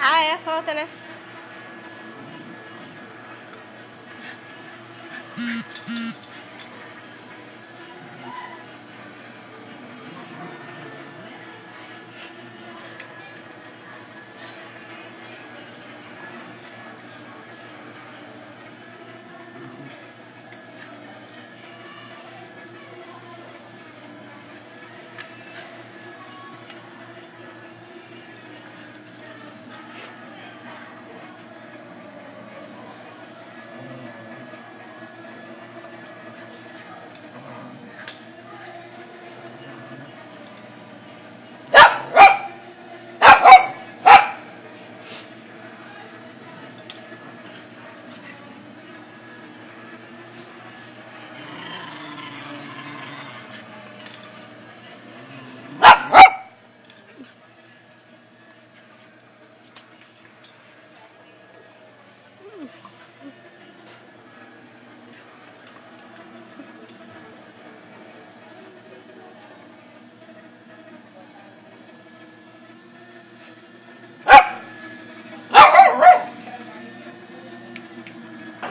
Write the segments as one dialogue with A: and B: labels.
A: Ah, é, falta, né?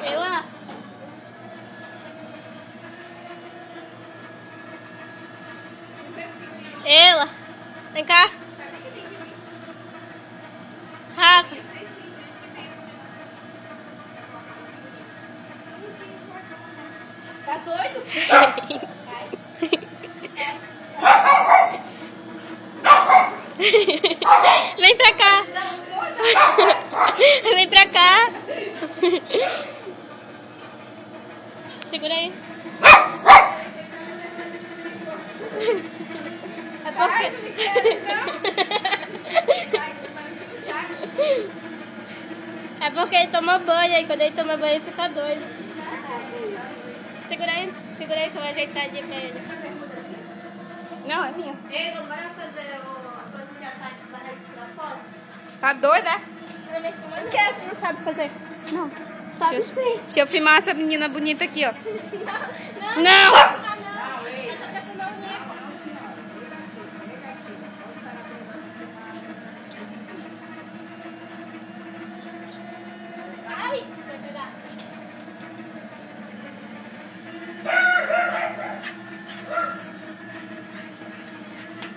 A: Ela. Ela. Vem cá. Rafa.
B: Tá doido?
A: Vem pra cá. Vem pra cá. Segura aí. É porque... É porque ele toma banho, aí quando ele toma banho ele fica doido. Segura aí que eu vou ajeitar de pra ele. Não, é minha.
B: Ei, não vai fazer a coisa de ataque da rede da foto?
A: Tá doida?
B: Por que você não sabe fazer?
A: Não.
B: Sabe sim.
A: Se eu filmar essa menina bonita aqui, ó.
B: Não!
A: Não!
B: Ai! Vai pegar.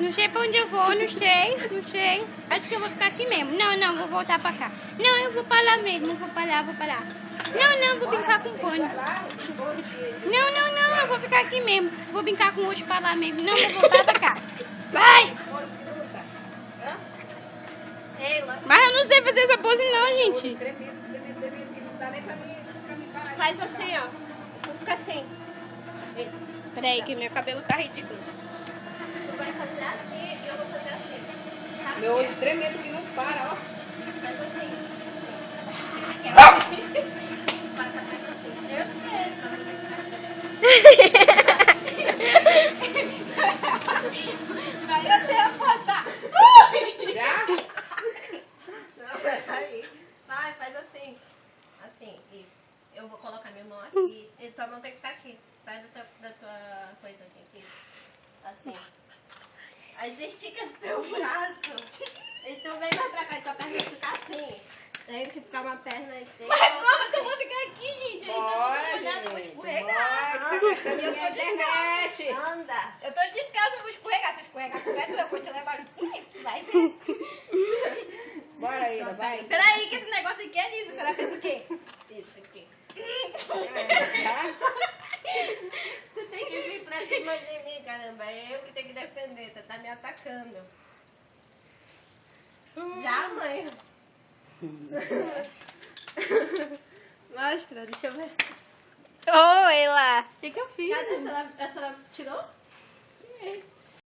A: Não sei pra onde eu vou, não sei. Acho que eu vou ficar aqui mesmo. Não, vou voltar pra cá. Não, eu vou pra lá mesmo, vou pra lá. Não, vou brincar com o pônei. Não, eu vou ficar aqui mesmo. Vou brincar com o urso pra lá mesmo. Não, vou voltar pra cá. Vai! Mas eu não sei fazer essa pose não, gente.
B: Faz assim, ó. Vou ficar assim. Isso.
A: Peraí que meu cabelo tá ridículo.
B: Tu vai fazer assim e eu vou fazer assim. Tá?
C: Meu olho tremendo que não para, ó.
B: Faz assim. Faz assim. Eu sei. Vai até a foto.
C: Já?
B: Não, peraí. Vai, faz assim. Assim, isso. Eu vou colocar minha mão aqui. E tua mão tem que estar aqui. Faz da tua coisa aqui. Assim. Aí você estica esse teu braço. E tu vem mais pra cá e tua perna fica assim. Tem que ficar uma perna inteira.
A: Mas como que eu vou ficar aqui, gente?
C: Bora,
A: Eu vou
C: gente.
A: escorregar.
C: Bora, que você tá na internet.
B: Anda.
A: Eu tô descalça, eu vou escorregar. Se eu escorregar com essa, eu vou te levar. Vai ver.
C: Bora, Ida, vai.
A: Peraí, que esse negócio aqui é liso. Ela fez o quê?
B: Isso aqui.
C: Já?
B: Tu tem que vir pra cima de mim, caramba. É eu que tenho que defender. Tu tá me atacando. Já, mãe? Mostra, deixa eu ver.
A: Oi, lá. O que eu fiz?
B: Cadê? Essa ela tirou? Tirei.